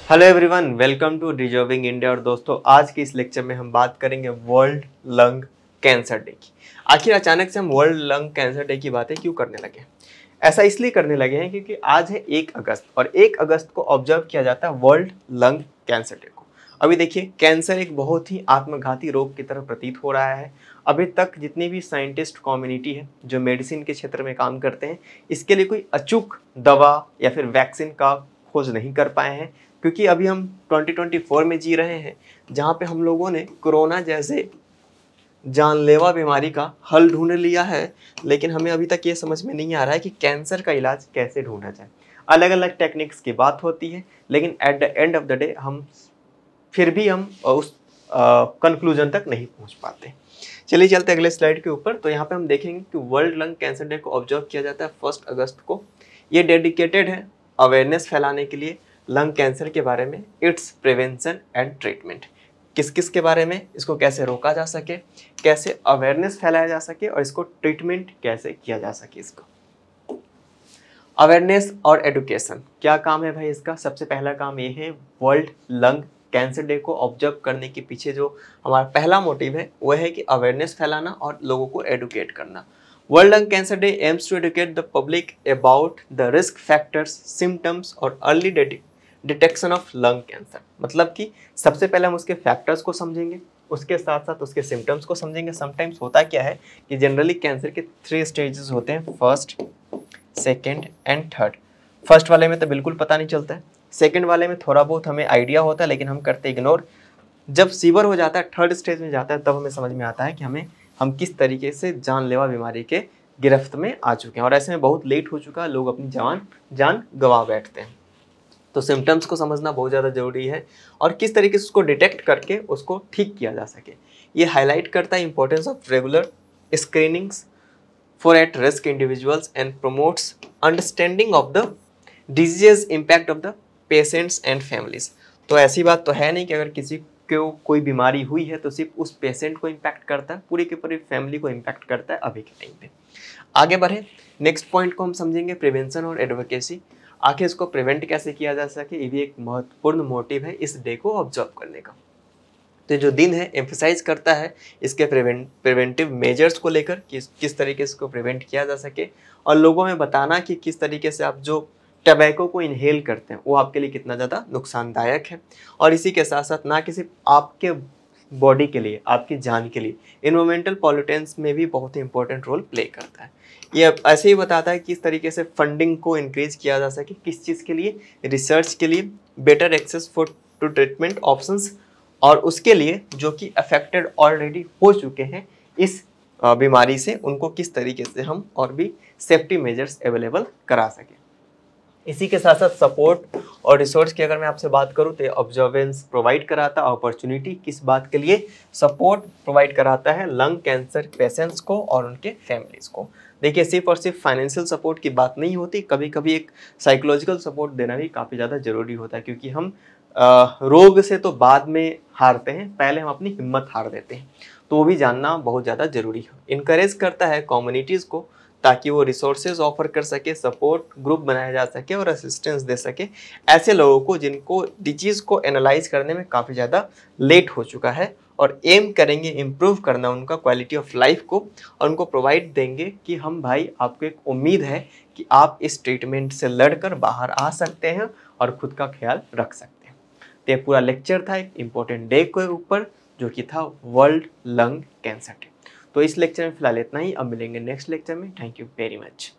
Hello everyone, welcome to deserving India. और दोस्तों, आज के इस लेक्चर में हम बात करेंगे वर्ल्ड लंग कैंसर डे की। आखिर अचानक से हम वर्ल्ड लंग कैंसर डे की बातें क्यों करने लगे हैं? ऐसा इसलिए करने लगे हैं क्योंकि आज है 1 अगस्त और 1 अगस्त को ऑब्जर्व किया जाता है वर्ल्ड लंग कैंसर डे को। अभी देखिए, कैंसर एक बहुत ही आत्मघाती रोग की तरह प्रतीत हो रहा है। अभी तक जितनी भी साइंटिस्ट कम्युनिटी है जो मेडिसिन के क्षेत्र में काम करते हैं, इसके लिए कोई अचूक दवा या फिर वैक्सीन का खोज नहीं कर पाए हैं। क्योंकि अभी हम 2024 में जी रहे हैं, जहाँ पे हम लोगों ने कोरोना जैसे जानलेवा बीमारी का हल ढूंढ लिया है, लेकिन हमें अभी तक ये समझ में नहीं आ रहा है कि कैंसर का इलाज कैसे ढूंढा जाए। अलग अलग टेक्निक्स की बात होती है, लेकिन at the end of the day हम उस कंक्लूजन तक नहीं पहुंच पाते। चलिए चलते अगले स्लाइड के ऊपर। तो यहाँ पे हम देखेंगे कि वर्ल्ड लंग कैंसर डे को ऑब्जर्व किया जाता है 1 अगस्त को। ये डेडिकेटेड है अवेयरनेस फैलाने के लिए लंग कैंसर के बारे में, इट्स प्रिवेंशन एंड ट्रीटमेंट। किस किस के बारे में, इसको कैसे रोका जा सके, कैसे अवेयरनेस फैलाया जा सके और इसको ट्रीटमेंट कैसे किया जा सके। इसको अवेयरनेस और एडुकेशन क्या काम है भाई इसका? सबसे पहला काम ये है, वर्ल्ड लंग कैंसर डे को ऑब्जर्व करने के पीछे जो हमारा पहला मोटिव है वह है कि अवेयरनेस फैलाना और लोगों को एडुकेट करना। World lung cancer day aims to educate the public about the risk factors, symptoms और early detection of lung cancer. मतलब कि सबसे पहले हम उसके फैक्टर्स को समझेंगे, उसके साथ साथ उसके सिम्टम्स को समझेंगे। समटाइम्स होता क्या है कि जनरली कैंसर के 3 स्टेजेस होते हैं, first, second and third. First वाले में तो बिल्कुल पता नहीं चलता है, सेकेंड वाले में थोड़ा बहुत हमें आइडिया होता है लेकिन हम करते इग्नोर। जब सीवर हो जाता है, थर्ड स्टेज में जाता है, तब हमें समझ में आता है कि हम किस तरीके से जानलेवा बीमारी के गिरफ्त में आ चुके हैं और ऐसे में बहुत लेट हो चुका है, लोग अपनी जान गंवा बैठते हैं। तो सिम्टम्स को समझना बहुत ज़्यादा जरूरी है और किस तरीके से उसको डिटेक्ट करके उसको ठीक किया जा सके। ये हाईलाइट करता है importance of regular screenings for at risk individuals and promotes understanding of the disease impact of the patients and families. तो ऐसी बात तो है नहीं कि अगर किसी को कोई बीमारी हुई है तो सिर्फ उस पेशेंट को इम्पैक्ट करता है, पूरी की पूरी फैमिली को इम्पैक्ट करता है। अभी के टाइम पे आगे बढ़े, नेक्स्ट पॉइंट को हम समझेंगे प्रिवेंशन और एडवोकेसी। आखिर इसको प्रिवेंट कैसे किया जा सके, ये भी एक महत्वपूर्ण मोटिव है इस डे को ऑब्जर्व करने का। तो जो दिन है एम्फसाइज करता है इसके प्रिवेंटिव मेजर्स को लेकर कि किस तरीके से इसको प्रिवेंट किया जा सके और लोगों में बताना कि किस तरीके से आप जो टबैको को इनहेल करते हैं वो आपके लिए कितना ज़्यादा नुकसानदायक है। और इसी के साथ साथ ना कि सिर्फ आपके बॉडी के लिए, आपकी जान के लिए, इन्वायरमेंटल पॉल्यूटेंट्स में भी बहुत ही इंपॉर्टेंट रोल प्ले करता है। ये ऐसे ही बताता है किस तरीके से फंडिंग को इंक्रीज किया जा सके, किस चीज़ के लिए, रिसर्च के लिए, better access for to treatment options, और उसके लिए जो कि अफेक्टेड ऑलरेडी हो चुके हैं इस बीमारी से, उनको किस तरीके से हम और भी सेफ्टी मेजर्स अवेलेबल करा सकें। इसी के साथ साथ सपोर्ट और रिसोर्स की अगर मैं आपसे बात करूं तो ऑब्जर्वेंस प्रोवाइड कराता है। अपॉर्चुनिटी किस बात के लिए? सपोर्ट प्रोवाइड कराता है लंग कैंसर पेशेंट्स को और उनके फैमिलीज को। देखिए, सिर्फ और सिर्फ फाइनेंशियल सपोर्ट की बात नहीं होती, कभी कभी एक साइकोलॉजिकल सपोर्ट देना भी काफ़ी ज़्यादा जरूरी होता है। क्योंकि हम रोग से तो बाद में हारते हैं, पहले हम अपनी हिम्मत हार देते हैं, तो वो भी जानना बहुत ज़्यादा जरूरी है। इनकरेज करता है कम्युनिटीज़ को ताकि वो रिसोर्सेज ऑफर कर सके, सपोर्ट ग्रुप बनाया जा सके और असिस्टेंस दे सके ऐसे लोगों को जिनको डिजीज़ को एनालाइज करने में काफ़ी ज़्यादा लेट हो चुका है, और एम करेंगे इम्प्रूव करना उनका क्वालिटी ऑफ लाइफ को, और उनको प्रोवाइड देंगे कि हम भाई, आपको एक उम्मीद है कि आप इस ट्रीटमेंट से लड़कर बाहर आ सकते हैं और खुद का ख्याल रख सकते हैं। तो ये पूरा लेक्चर था एक इम्पोर्टेंट डे के ऊपर जो कि था वर्ल्ड लंग कैंसर डे। तो इस लेक्चर में फिलहाल इतना ही, अब मिलेंगे नेक्स्ट लेक्चर में। Thank you very much.